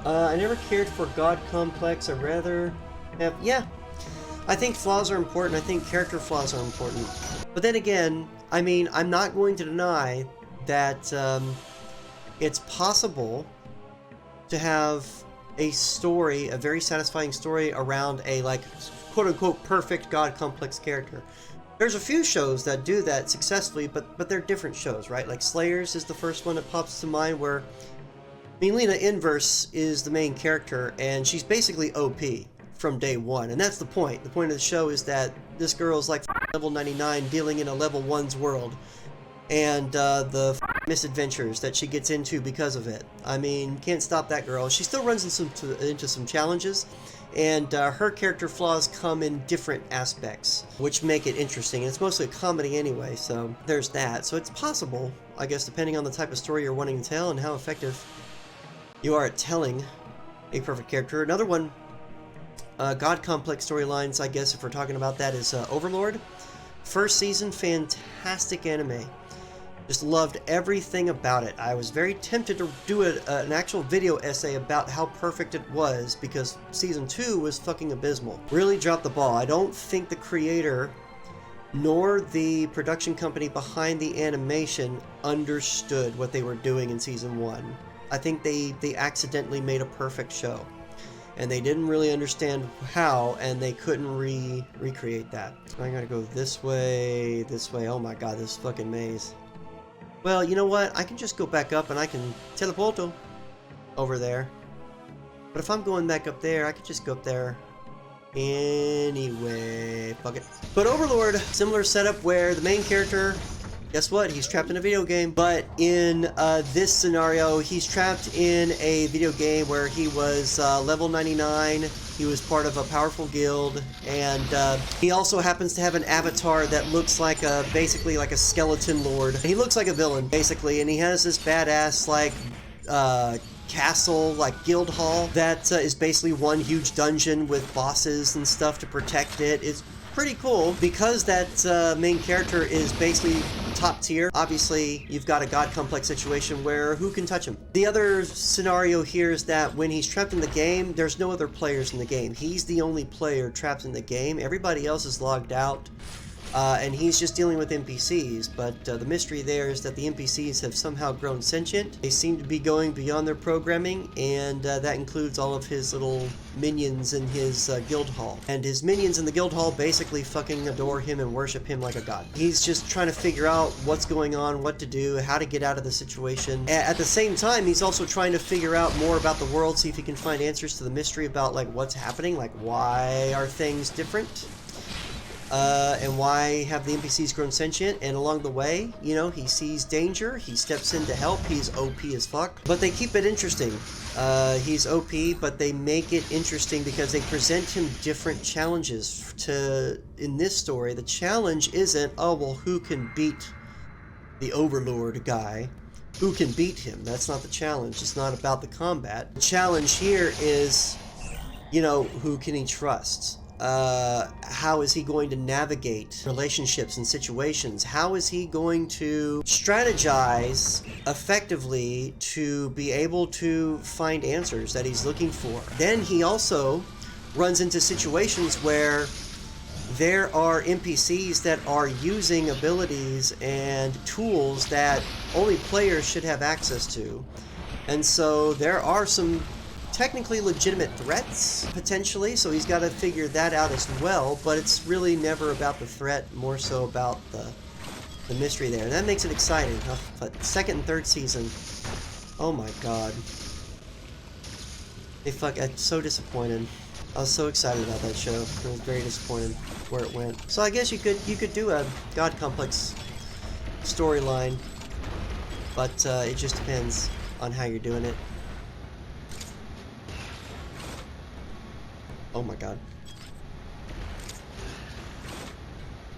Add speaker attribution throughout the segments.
Speaker 1: I never cared for God complex. I'd rather have... Yeah, I think flaws are important. I think character flaws are important. But then again, I mean, I'm not going to deny that it's possible to have a story, a very satisfying story around a, like, quote-unquote perfect God complex character. There's a few shows that do that successfully, but they're different shows, right? Like Slayers is the first one that pops to mind, where Melina Inverse is the main character, and she's basically OP from day one, and that's the point. The point of the show is that this girl's like level 99 dealing in a level 1's world, and the misadventures that she gets into because of it. I mean, can't stop that girl. She still runs into some challenges, and her character flaws come in different aspects, which make it interesting. And it's mostly a comedy anyway, so there's that. So it's possible, I guess, depending on the type of story you're wanting to tell and how effective you are at telling a perfect character. Another one, God complex storylines, I guess, if we're talking about that, is Overlord. First season, fantastic anime. Just loved everything about it. I was very tempted to do an actual video essay about how perfect it was, because season 2 was fucking abysmal. Really dropped the ball. I don't think the creator nor the production company behind the animation understood what they were doing in season 1. I think they accidentally made a perfect show, and they didn't really understand how, and they couldn't recreate that. So I gotta go this way, oh my god, this fucking maze. Well, you know what? I can just go back up and I can teleport over there. But if I'm going back up there, I could just go up there anyway. Fuck it. But Overlord, similar setup where the main character, guess what? He's trapped in a video game. But in this scenario, he's trapped in a video game where he was level 99. He was part of a powerful guild, and he also happens to have an avatar that looks like basically like a skeleton lord. He looks like a villain, basically, and he has this badass, like, castle, like guild hall, that is basically one huge dungeon with bosses and stuff to protect it. It's pretty cool. Because that main character is basically top tier, obviously you've got a god complex situation where who can touch him? The other scenario here is that when he's trapped in the game, there's no other players in the game. He's the only player trapped in the game. Everybody else is logged out, and he's just dealing with NPCs. But the mystery there is that the NPCs have somehow grown sentient. They seem to be going beyond their programming, and that includes all of his little minions in his guild hall. And his minions in the guild hall basically fucking adore him and worship him like a god. He's just trying to figure out what's going on, what to do, how to get out of the situation. At the same time, he's also trying to figure out more about the world, see if he can find answers to the mystery about, like, what's happening, like, why are things different? And why have the NPCs grown sentient? And along the way, you know, he sees danger, he steps in to help, he's OP as fuck. But they keep it interesting. He's OP, but they make it interesting because they present him different challenges. In this story, the challenge isn't, oh, well, who can beat the Overlord guy? Who can beat him? That's not the challenge. It's not about the combat. The challenge here is, you know, who can he trust? How is he going to navigate relationships and situations? How is he going to strategize effectively to be able to find answers that he's looking for? Then he also runs into situations where there are NPCs that are using abilities and tools that only players should have access to. And so there are some technically legitimate threats, potentially, so he's got to figure that out as well, but it's really never about the threat, more so about the mystery there, and that makes it exciting. But second and third season, oh my god. I'm so disappointed. I was so excited about that show. I was very disappointed where it went. So I guess you could do a god complex storyline, but it just depends on how you're doing it. Oh my god.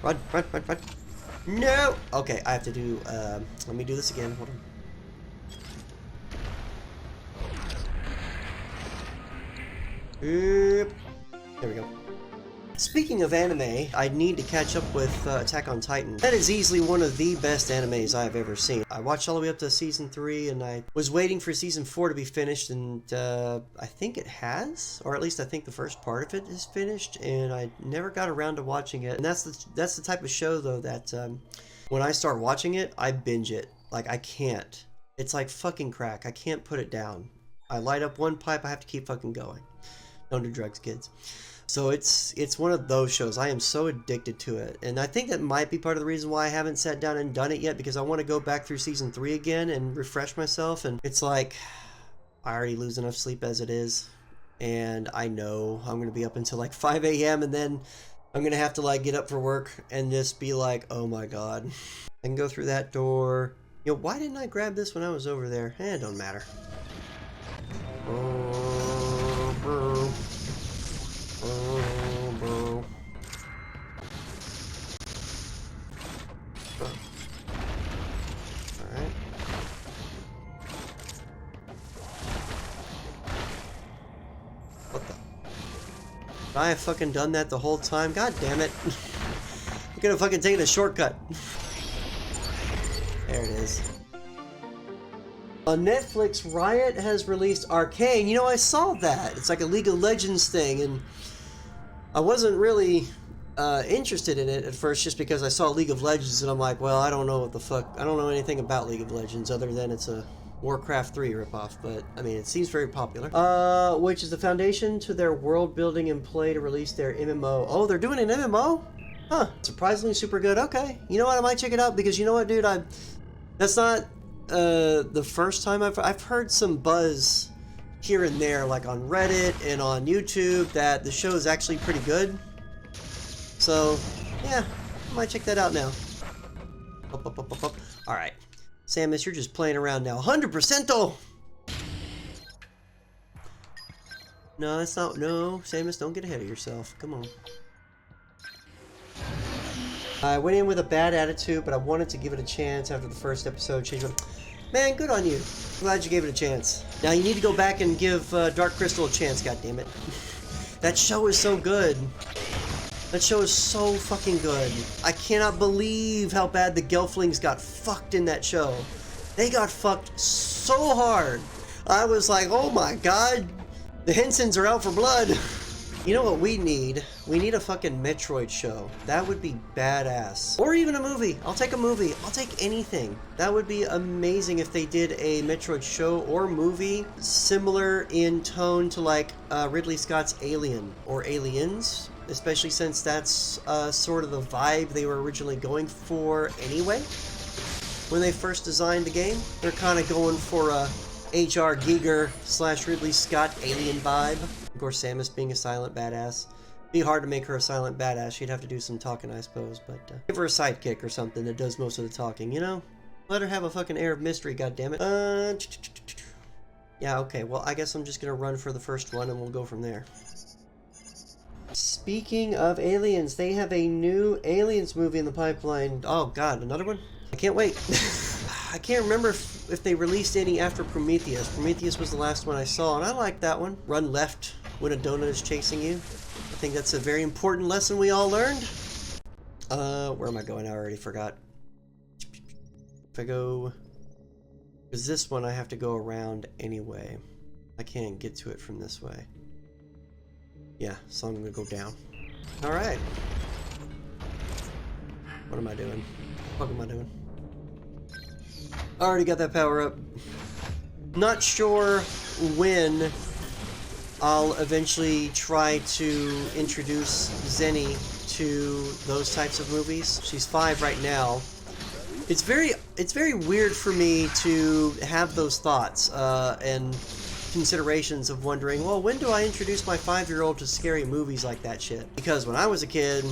Speaker 1: Run, run, run, run. No! Okay, I have to do, let me do this again. Hold on. There we go. Speaking of anime, I need to catch up with Attack on Titan. That is easily one of the best animes I've ever seen. I watched all the way up to season 3, and I was waiting for season 4 to be finished, and I think it has, or at least I think the first part of it is finished, and I never got around to watching it. And that's the type of show though that when I start watching it, I binge it. Like, I can't. It's like fucking crack. I can't put it down. I light up one pipe, I have to keep fucking going. Don't do drugs, kids. So it's one of those shows. I am so addicted to it. And I think that might be part of the reason why I haven't sat down and done it yet, because I want to go back through season 3 again and refresh myself. And it's like, I already lose enough sleep as it is. And I know I'm going to be up until like 5 a.m. and then I'm going to have to like get up for work and just be like, oh my God. I can go through that door. You know, why didn't I grab this when I was over there? It don't matter. Oh, bro. Oh, bro. Oh. Alright. What the? I have fucking done that the whole time? God damn it. I could have fucking taken a shortcut. There it is. On Netflix, Riot has released Arcane. You know, I saw that. It's like a League of Legends thing, and I wasn't really interested in it at first just because I saw League of Legends, and I'm like, well, I don't know what the fuck. I don't know anything about League of Legends other than it's a Warcraft 3 ripoff, but I mean, it seems very popular. Which is the foundation to their world building and play to release their MMO. Oh, they're doing an MMO? Huh. Surprisingly super good. Okay. You know what? I might check it out because you know what, dude? That's not the first time I've heard some buzz here and there, like on Reddit and on YouTube, that the show is actually pretty good. So, yeah, I might check that out now. Alright. Samus, you're just playing around now. 100% though! No, that's not... No, Samus, don't get ahead of yourself. Come on. I went in with a bad attitude, but I wanted to give it a chance after the first episode. Man, good on you. Glad you gave it a chance. Now you need to go back and give Dark Crystal a chance, goddammit. That show is so good. That show is so fucking good. I cannot believe how bad the Gelflings got fucked in that show. They got fucked so hard. I was like, oh my God, the Hensons are out for blood. You know what we need? We need a fucking Metroid show. That would be badass. Or even a movie. I'll take a movie. I'll take anything. That would be amazing if they did a Metroid show or movie similar in tone to like Ridley Scott's Alien or Aliens, especially since that's sort of the vibe they were originally going for anyway. When they first designed the game, they're kind of going for a H.R. Giger / Ridley Scott Alien vibe. Of course, Samus being a silent badass. It'd be hard to make her a silent badass. She'd have to do some talking, I suppose. But give her a sidekick or something that does most of the talking, you know? Let her have a fucking air of mystery, goddammit. Yeah, okay. Well, I guess I'm just gonna run for the first one and we'll go from there. Speaking of aliens, they have a new Aliens movie in the pipeline. Oh God, another one? I can't wait. I can't remember if they released any after Prometheus. Prometheus was the last one I saw, and I like that one. Run left when a donut is chasing you. I think that's a very important lesson we all learned. Where am I going? I already forgot. If I go... Because this one I have to go around anyway. I can't get to it from this way. Yeah, so I'm gonna go down. Alright. What am I doing? What am I doing? I already got that power up. Not sure when I'll eventually try to introduce Zenny to those types of movies. She's 5 right now. It's very weird for me to have those thoughts and considerations of wondering, well, when do I introduce my 5-year-old to scary movies like that shit? Because when I was a kid,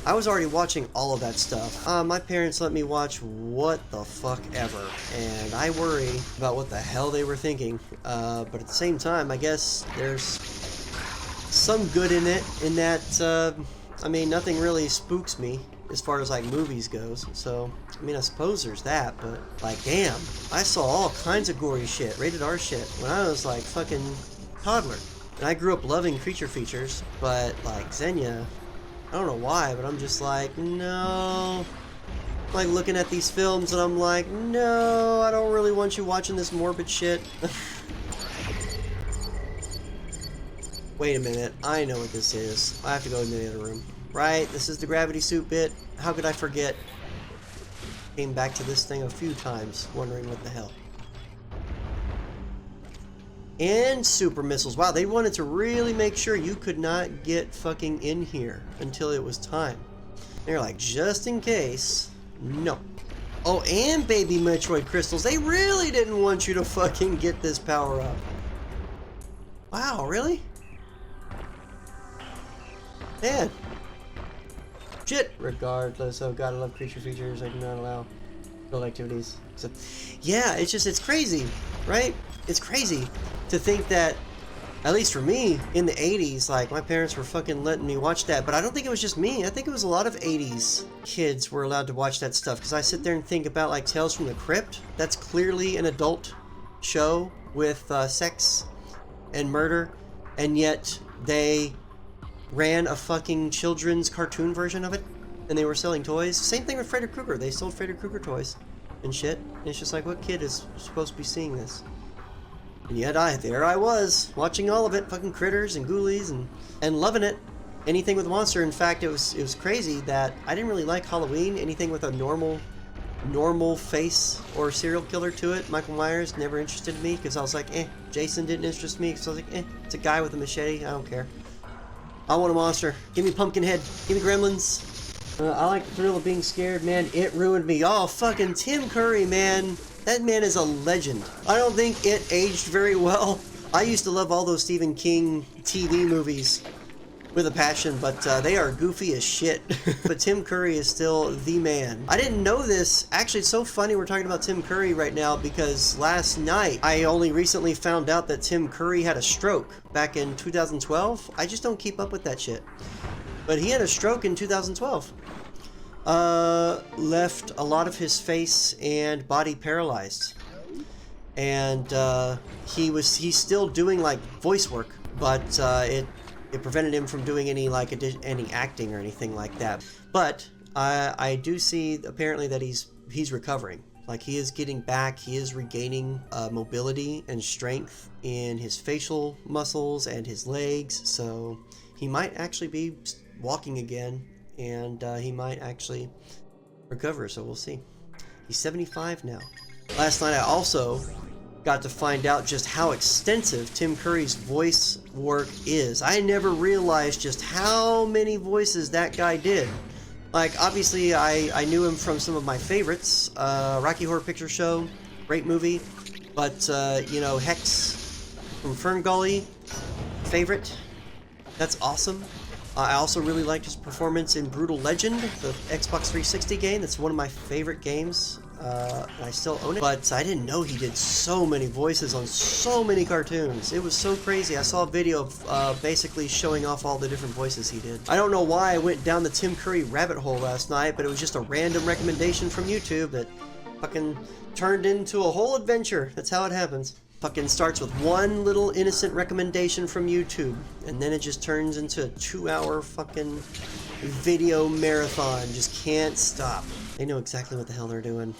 Speaker 1: I was already watching all of that stuff. My parents let me watch what the fuck ever, and I worry about what the hell they were thinking. But at the same time, I guess there's some good in it, in that, I mean, nothing really spooks me as far as like movies goes. So, I mean, I suppose there's that, but like, damn, I saw all kinds of gory shit, rated R shit, when I was like fucking toddler. And I grew up loving creature features, but like Xenia, don't know why, but I'm just like, no. I'm like looking at these films and I'm like, no, I don't really want you watching this morbid shit. Wait a minute, I know what this is. I have to go into the other room. Right, this is the gravity suit bit. How could I forget? Came back to this thing a few times, wondering what the hell. And super missiles. Wow, they wanted to really make sure you could not get fucking in here until it was time. They're like, just in case. No. Oh, and baby Metroid crystals. They really didn't want you to fucking get this power up. Wow, really? Man. Shit. Regardless, oh god, I love creature features. I do not allow build activities. So, yeah, it's just, it's crazy, right? It's crazy to think that, at least for me, in the 80s, like, my parents were fucking letting me watch that, but I don't think it was just me. I think it was a lot of 80s kids were allowed to watch that stuff, because I sit there and think about, like, Tales from the Crypt. That's clearly an adult show with sex and murder, and yet they ran a fucking children's cartoon version of it, and they were selling toys. Same thing with Freddy Krueger. They sold Freddy Krueger toys and shit, and it's just like, what kid is supposed to be seeing this? And yet there I was, watching all of it, fucking critters and ghoulies and loving it. Anything with a monster. In fact, it was crazy that I didn't really like Halloween. Anything with a normal face or serial killer to it. Michael Myers never interested me, because I was like, eh. Jason didn't interest me, because I was like, eh, it's a guy with a machete, I don't care. I want a monster. Give me Pumpkinhead. Give me Gremlins. I like the thrill of being scared, man. It ruined me. Oh, fucking Tim Curry, man. That man is a legend. I don't think it aged very well. I used to love all those Stephen King TV movies with a passion, but they are goofy as shit. But Tim Curry is still the man. I didn't know this. Actually, it's so funny we're talking about Tim Curry right now, because last night I only recently found out that Tim Curry had a stroke back in 2012. I just don't keep up with that shit. But he had a stroke in 2012. Left a lot of his face and body paralyzed. And he's still doing like voice work, but it prevented him from doing any like any acting or anything like that. But I do see apparently that he's recovering. Like, he is getting back. He is regaining mobility and strength in his facial muscles and his legs. So he might actually be walking again, and he might actually recover. So we'll see. He's 75 now. Last night I also got to find out just how extensive Tim Curry's voice work is. I never realized just how many voices that guy did. Like, obviously, I knew him from some of my favorites. Rocky Horror Picture Show, great movie. But, you know, Hex from Ferngully, favorite. That's awesome. I also really liked his performance in Brutal Legend, the Xbox 360 game. That's one of my favorite games. I still own it, but I didn't know he did so many voices on so many cartoons. It was so crazy. I saw a video of basically showing off all the different voices he did. I don't know why I went down the Tim Curry rabbit hole last night, but it was just a random recommendation from YouTube that fucking turned into a whole adventure. That's how it happens. Fucking starts with one little innocent recommendation from YouTube, and then it just turns into a 2-hour fucking video marathon. Just can't stop. They know exactly what the hell they're doing.